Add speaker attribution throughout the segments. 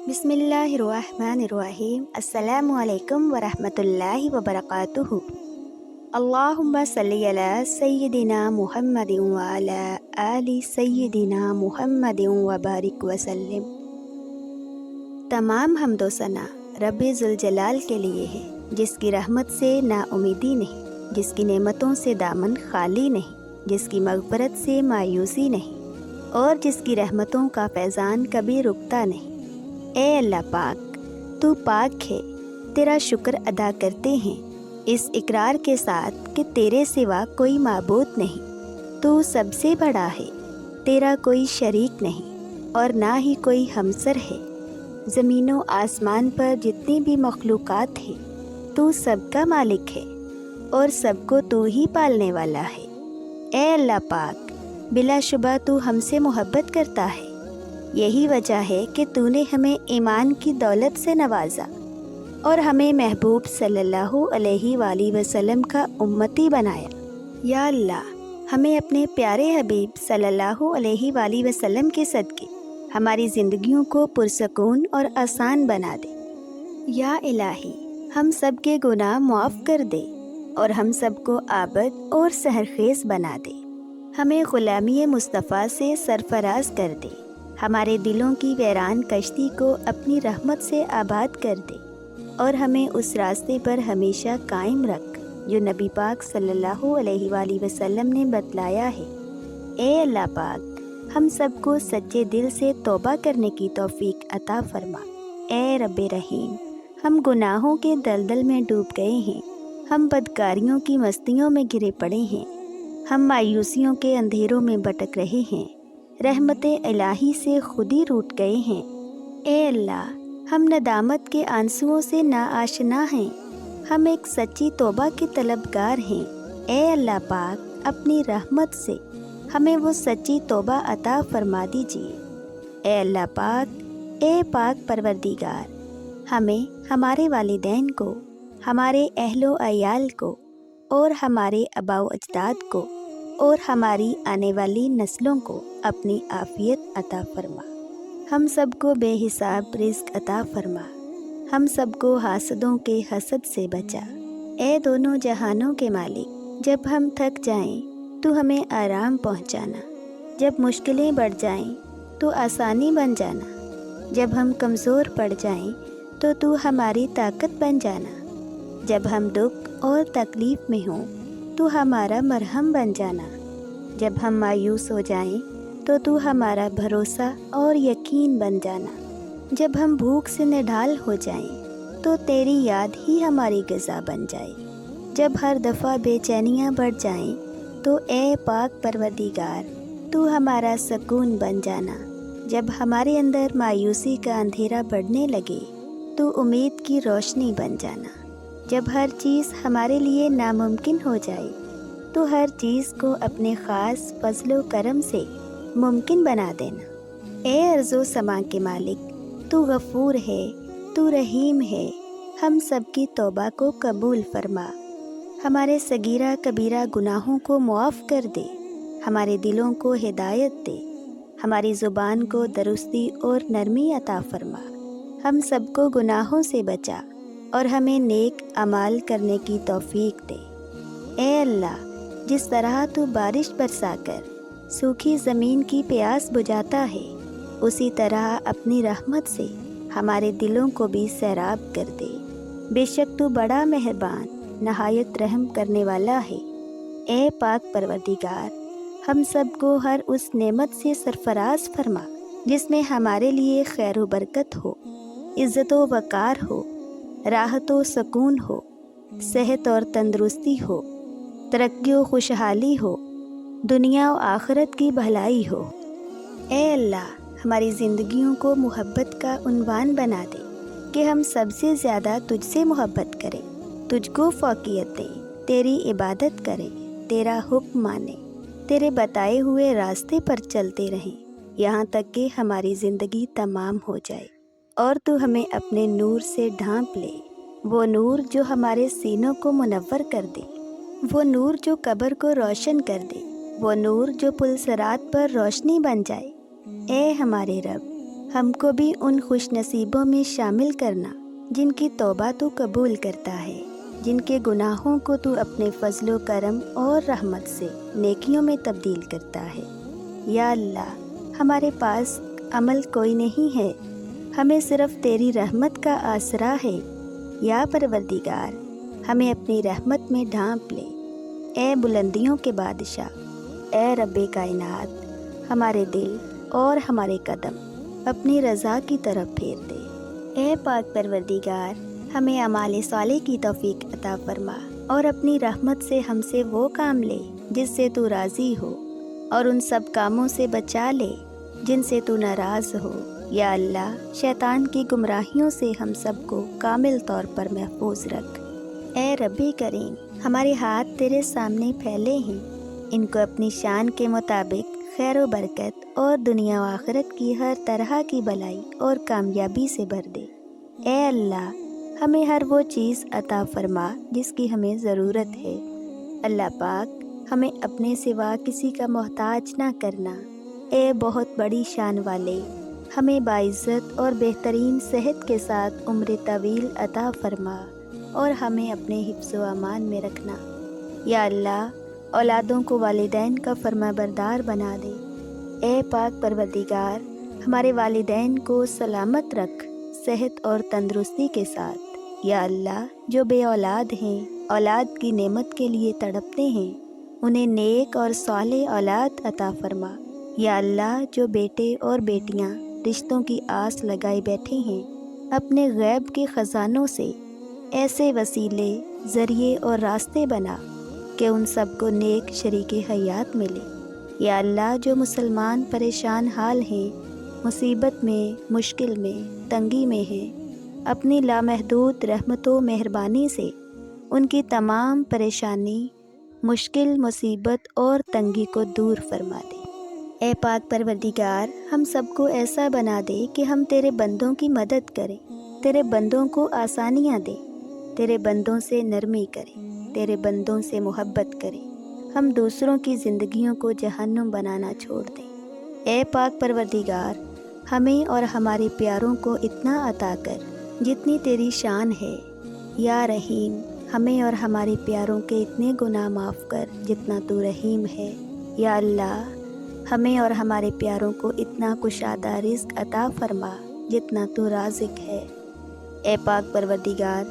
Speaker 1: بسم اللہ الرحمن الرحیم۔ السلام علیکم ورحمۃ اللہ وبرکاتہ۔ اللہم صلی علی سیدنا محمد وعلی آل سیدنا محمد وبارک وسلم۔ تمام حمد و ثنا رب ذوالجلال کے لیے ہے، جس کی رحمت سے نا امیدی نہیں، جس کی نعمتوں سے دامن خالی نہیں، جس کی مغفرت سے مایوسی نہیں، اور جس کی رحمتوں کا فیضان کبھی رکتا نہیں۔ اے اللہ پاک، تو پاک ہے، تیرا شکر ادا کرتے ہیں اس اقرار کے ساتھ کہ تیرے سوا کوئی معبود نہیں، تو سب سے بڑا ہے، تیرا کوئی شریک نہیں اور نہ ہی کوئی ہمسر ہے۔ زمین و آسمان پر جتنی بھی مخلوقات ہے، تو سب کا مالک ہے اور سب کو تو ہی پالنے والا ہے۔ اے اللہ پاک، بلا شبہ تو ہم سے محبت کرتا ہے، یہی وجہ ہے کہ تو نے ہمیں ایمان کی دولت سے نوازا اور ہمیں محبوب صلی اللہ علیہ وآلہ وسلم کا امتی بنایا۔ یا اللہ، ہمیں اپنے پیارے حبیب صلی اللہ علیہ وآلہ وسلم کے صدقے ہماری زندگیوں کو پرسکون اور آسان بنا دے۔ یا الہی، ہم سب کے گناہ معاف کر دے اور ہم سب کو عابد اور سحرخیز بنا دے۔ ہمیں غلامی مصطفیٰ سے سرفراز کر دے، ہمارے دلوں کی ویران کشتی کو اپنی رحمت سے آباد کر دے اور ہمیں اس راستے پر ہمیشہ قائم رکھ جو نبی پاک صلی اللہ علیہ وآلہ وسلم نے بتلایا ہے۔ اے اللہ پاک، ہم سب کو سچے دل سے توبہ کرنے کی توفیق عطا فرما۔ اے رب رحیم، ہم گناہوں کے دلدل میں ڈوب گئے ہیں، ہم بدکاریوں کی مستیوں میں گرے پڑے ہیں، ہم مایوسیوں کے اندھیروں میں بھٹک رہے ہیں، رحمت الہی سے خود ہی روٹھ گئے ہیں۔ اے اللہ، ہم ندامت کے آنسوؤں سے ناآشنا ہیں، ہم ایک سچی توبہ کے طلبگار ہیں۔ اے اللہ پاک، اپنی رحمت سے ہمیں وہ سچی توبہ عطا فرما دیجیے۔ اے اللہ پاک، اے پاک پروردگار، ہمیں، ہمارے والدین کو، ہمارے اہل و عیال کو اور ہمارے آباء و اجداد کو اور ہماری آنے والی نسلوں کو اپنی عافیت عطا فرما۔ ہم سب کو بے حساب رزق عطا فرما، ہم سب کو حاسدوں کے حسد سے بچا۔ اے دونوں جہانوں کے مالک، جب ہم تھک جائیں تو ہمیں آرام پہنچانا، جب مشکلیں بڑھ جائیں تو آسانی بن جانا، جب ہم کمزور پڑ جائیں تو ہماری طاقت بن جانا، جب ہم دکھ اور تکلیف میں ہوں تو ہمارا مرہم بن جانا، جب ہم مایوس ہو جائیں تو ہمارا بھروسہ اور یقین بن جانا، جب ہم بھوک سے نڈھال ہو جائیں تو تیری یاد ہی ہماری غذا بن جائے، جب ہر دفعہ بے چینیاں بڑھ جائیں تو اے پاک پروردگار، تو ہمارا سکون بن جانا، جب ہمارے اندر مایوسی کا اندھیرا بڑھنے لگے تو امید کی روشنی بن جانا، جب ہر چیز ہمارے لیے ناممکن ہو جائے تو ہر چیز کو اپنے خاص فضل و کرم سے ممکن بنا دینا۔ اے ارض و سما کے مالک، تو غفور ہے، تو رحیم ہے، ہم سب کی توبہ کو قبول فرما، ہمارے صغیرہ کبیرہ گناہوں کو معاف کر دے، ہمارے دلوں کو ہدایت دے، ہماری زبان کو درستی اور نرمی عطا فرما، ہم سب کو گناہوں سے بچا اور ہمیں نیک اعمال کرنے کی توفیق دے۔ اے اللہ، جس طرح تو بارش برسا کر سوکھی زمین کی پیاس بجھاتا ہے، اسی طرح اپنی رحمت سے ہمارے دلوں کو بھی سیراب کر دے۔ بے شک تو بڑا مہربان، نہایت رحم کرنے والا ہے۔ اے پاک پروردگار، ہم سب کو ہر اس نعمت سے سرفراز فرما جس میں ہمارے لیے خیر و برکت ہو، عزت و وقار ہو، راحت و سکون ہو، صحت اور تندرستی ہو، ترقی و خوشحالی ہو، دنیا و آخرت کی بھلائی ہو۔ اے اللہ، ہماری زندگیوں کو محبت کا عنوان بنا دے کہ ہم سب سے زیادہ تجھ سے محبت کریں، تجھ کو فوقیت دیں، تیری عبادت کریں، تیرا حکم مانیں، تیرے بتائے ہوئے راستے پر چلتے رہیں یہاں تک کہ ہماری زندگی تمام ہو جائے اور تو ہمیں اپنے نور سے ڈھانپ لے، وہ نور جو ہمارے سینوں کو منور کر دے، وہ نور جو قبر کو روشن کر دے، وہ نور جو پل صراط پر روشنی بن جائے۔ اے ہمارے رب، ہم کو بھی ان خوش نصیبوں میں شامل کرنا جن کی توبہ تو قبول کرتا ہے، جن کے گناہوں کو تو اپنے فضل و کرم اور رحمت سے نیکیوں میں تبدیل کرتا ہے۔ یا اللہ، ہمارے پاس عمل کوئی نہیں ہے، ہمیں صرف تیری رحمت کا آسرا ہے۔ یا پروردگار، ہمیں اپنی رحمت میں ڈھانپ لے۔ اے بلندیوں کے بادشاہ، اے رب کائنات، ہمارے دل اور ہمارے قدم اپنی رضا کی طرف پھیر دے۔ اے پاک پروردگار، ہمیں اعمال صالح کی توفیق عطا فرما اور اپنی رحمت سے ہم سے وہ کام لے جس سے تو راضی ہو، اور ان سب کاموں سے بچا لے جن سے تو ناراض ہو۔ یا اللہ، شیطان کی گمراہیوں سے ہم سب کو کامل طور پر محفوظ رکھ۔ اے رب کریم، ہمارے ہاتھ تیرے سامنے پھیلے ہیں، ان کو اپنی شان کے مطابق خیر و برکت اور دنیا و آخرت کی ہر طرح کی بھلائی اور کامیابی سے بھر دے۔ اے اللہ، ہمیں ہر وہ چیز عطا فرما جس کی ہمیں ضرورت ہے۔ اللہ پاک، ہمیں اپنے سوا کسی کا محتاج نہ کرنا۔ اے بہت بڑی شان والے، ہمیں باعزت اور بہترین صحت کے ساتھ عمر طویل عطا فرما اور ہمیں اپنے حفظ و امان میں رکھنا۔ یا اللہ، اولادوں کو والدین کا فرما بردار بنا دے۔ اے پاک پروردگار، ہمارے والدین کو سلامت رکھ، صحت اور تندرستی کے ساتھ۔ یا اللہ، جو بے اولاد ہیں، اولاد کی نعمت کے لیے تڑپتے ہیں، انہیں نیک اور صالح اولاد عطا فرما۔ یا اللہ، جو بیٹے اور بیٹیاں رشتوں کی آس لگائے بیٹھے ہیں، اپنے غیب کے خزانوں سے ایسے وسیلے، ذریعے اور راستے بنا کہ ان سب کو نیک شریک حیات ملے۔ یا اللہ، جو مسلمان پریشان حال ہیں، مصیبت میں، مشکل میں، تنگی میں ہیں، اپنی لامحدود رحمت و مہربانی سے ان کی تمام پریشانی، مشکل، مصیبت اور تنگی کو دور فرما دے۔ اے پاک پروردگار، ہم سب کو ایسا بنا دے کہ ہم تیرے بندوں کی مدد کریں، تیرے بندوں کو آسانیاں دیں، تیرے بندوں سے نرمی کریں، تیرے بندوں سے محبت کریں، ہم دوسروں کی زندگیوں کو جہنم بنانا چھوڑ دیں۔ اے پاک پروردگار، ہمیں اور ہمارے پیاروں کو اتنا عطا کر جتنی تیری شان ہے۔ یا رحیم، ہمیں اور ہمارے پیاروں کے اتنے گناہ معاف کر جتنا تو رحیم ہے۔ یا اللہ، ہمیں اور ہمارے پیاروں کو اتنا کشادہ رزق عطا فرما جتنا تو رازق ہے۔ اے پاک پروردگار،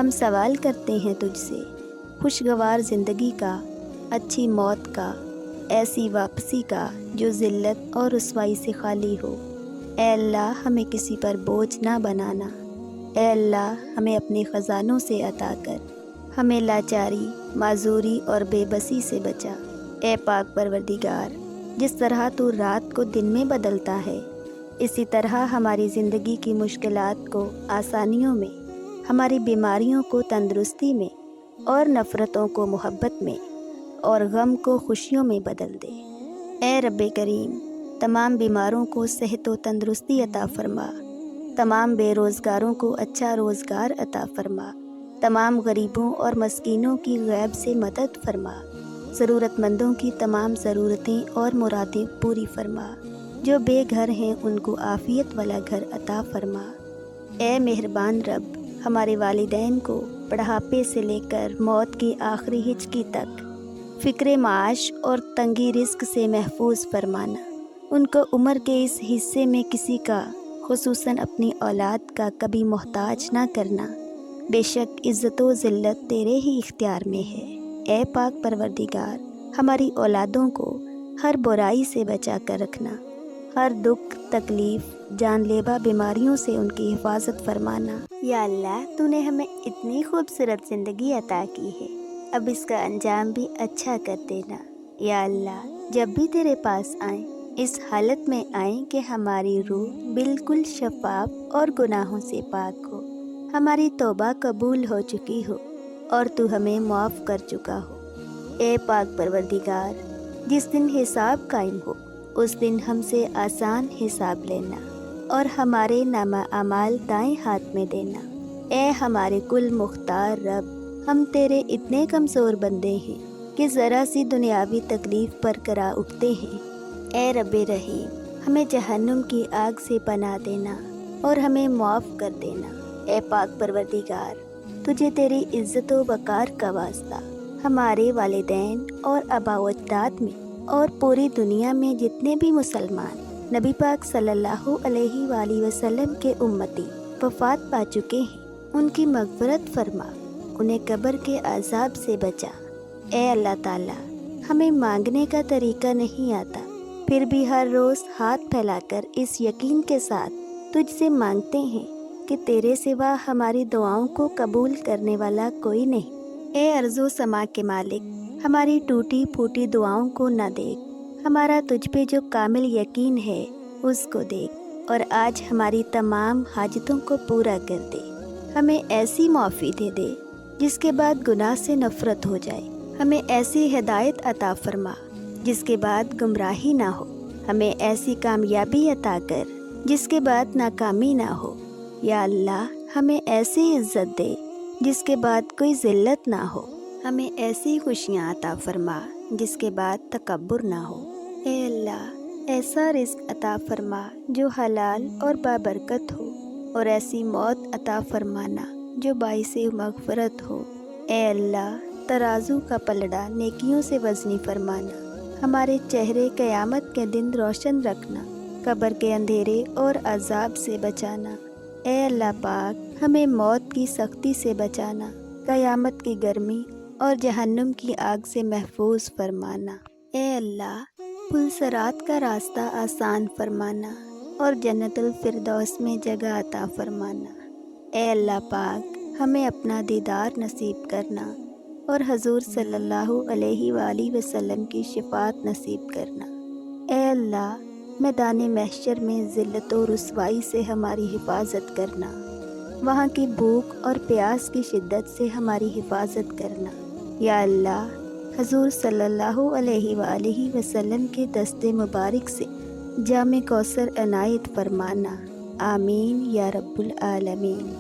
Speaker 1: ہم سوال کرتے ہیں تجھ سے خوشگوار زندگی کا، اچھی موت کا، ایسی واپسی کا جو ذلت اور رسوائی سے خالی ہو۔ اے اللہ، ہمیں کسی پر بوجھ نہ بنانا۔ اے اللہ، ہمیں اپنے خزانوں سے عطا کر، ہمیں لاچاری، معذوری اور بے بسی سے بچا۔ اے پاک پروردگار، جس طرح تو رات کو دن میں بدلتا ہے، اسی طرح ہماری زندگی کی مشکلات کو آسانیوں میں، ہماری بیماریوں کو تندرستی میں، اور نفرتوں کو محبت میں، اور غم کو خوشیوں میں بدل دے۔ اے رب کریم، تمام بیماروں کو صحت و تندرستی عطا فرما، تمام بے روزگاروں کو اچھا روزگار عطا فرما، تمام غریبوں اور مسکینوں کی غیب سے مدد فرما، ضرورت مندوں کی تمام ضرورتیں اور مرادیں پوری فرما، جو بے گھر ہیں ان کو عافیت والا گھر عطا فرما۔ اے مہربان رب، ہمارے والدین کو بڑھاپے سے لے کر موت کی آخری ہچکی تک فکر معاش اور تنگی رزق سے محفوظ فرمانا۔ ان کو عمر کے اس حصے میں کسی کا، خصوصاً اپنی اولاد کا کبھی محتاج نہ کرنا۔ بے شک عزت و ذلت تیرے ہی اختیار میں ہے۔ اے پاک پروردگار، ہماری اولادوں کو ہر برائی سے بچا کر رکھنا، ہر دکھ، تکلیف، جان لیوا بیماریوں سے ان کی حفاظت فرمانا۔ یا اللہ، تو نے ہمیں اتنی خوبصورت زندگی عطا کی ہے، اب اس کا انجام بھی اچھا کر دینا۔ یا اللہ، جب بھی تیرے پاس آئیں، اس حالت میں آئیں کہ ہماری روح بالکل شفاف اور گناہوں سے پاک ہو، ہماری توبہ قبول ہو چکی ہو اور تو ہمیں معاف کر چکا ہو۔ اے پاک پروردگار، جس دن حساب قائم ہو اس دن ہم سے آسان حساب لینا اور ہمارے نامہ اعمال دائیں ہاتھ میں دینا۔ اے ہمارے کل مختار رب، ہم تیرے اتنے کمزور بندے ہیں کہ ذرا سی دنیاوی تکلیف پر کرا اٹھتے ہیں۔ اے رب رحیم، ہمیں جہنم کی آگ سے پناہ دینا اور ہمیں معاف کر دینا۔ اے پاک پروردگار، تجھے تیری عزت و وقار کا واسطہ ہمارے والدین اور آباء و اجداد میں اور پوری دنیا میں جتنے بھی مسلمان نبی پاک صلی اللہ علیہ وآلہ وسلم کے امتی وفات پا چکے ہیں، ان کی مغفرت فرما، انہیں قبر کے عذاب سے بچا۔ اے اللہ تعالیٰ، ہمیں مانگنے کا طریقہ نہیں آتا، پھر بھی ہر روز ہاتھ پھیلا کر اس یقین کے ساتھ تجھ سے مانگتے ہیں کہ تیرے سوا ہماری دعاؤں کو قبول کرنے والا کوئی نہیں۔ اے ارض و سما کے مالک، ہماری ٹوٹی پھوٹی دعاؤں کو نہ دیکھ، ہمارا تجھ پہ جو کامل یقین ہے اس کو دیکھ، اور آج ہماری تمام حاجتوں کو پورا کر دے۔ ہمیں ایسی معافی دے دے جس کے بعد گناہ سے نفرت ہو جائے، ہمیں ایسی ہدایت عطا فرما جس کے بعد گمراہی نہ ہو، ہمیں ایسی کامیابی عطا کر جس کے بعد ناکامی نہ ہو۔ یا اللہ، ہمیں ایسی عزت دے جس کے بعد کوئی ذلت نہ ہو، ہمیں ایسی خوشیاں عطا فرما جس کے بعد تکبر نہ ہو۔ اے اللہ، ایسا رزق عطا فرما جو حلال اور بابرکت ہو، اور ایسی موت عطا فرمانا جو باعث مغفرت ہو۔ اے اللہ، ترازو کا پلڑا نیکیوں سے وزنی فرمانا، ہمارے چہرے قیامت کے دن روشن رکھنا، قبر کے اندھیرے اور عذاب سے بچانا۔ اے اللہ پاک، ہمیں موت کی سختی سے بچانا، قیامت کی گرمی اور جہنم کی آگ سے محفوظ فرمانا۔ اے اللہ، پل صراط کا راستہ آسان فرمانا اور جنت الفردوس میں جگہ عطا فرمانا۔ اے اللہ پاک، ہمیں اپنا دیدار نصیب کرنا اور حضور صلی اللہ علیہ وآلہ وسلم کی شفاعت نصیب کرنا۔ اے اللہ، میدان محشر میں ذلت و رسوائی سے ہماری حفاظت کرنا، وہاں کی بھوک اور پیاس کی شدت سے ہماری حفاظت کرنا۔ یا اللہ، حضور صلی اللہ علیہ وآلہ وسلم کے دست مبارک سے جام کوثر عنایت فرمانا۔ آمین یا رب العالمین۔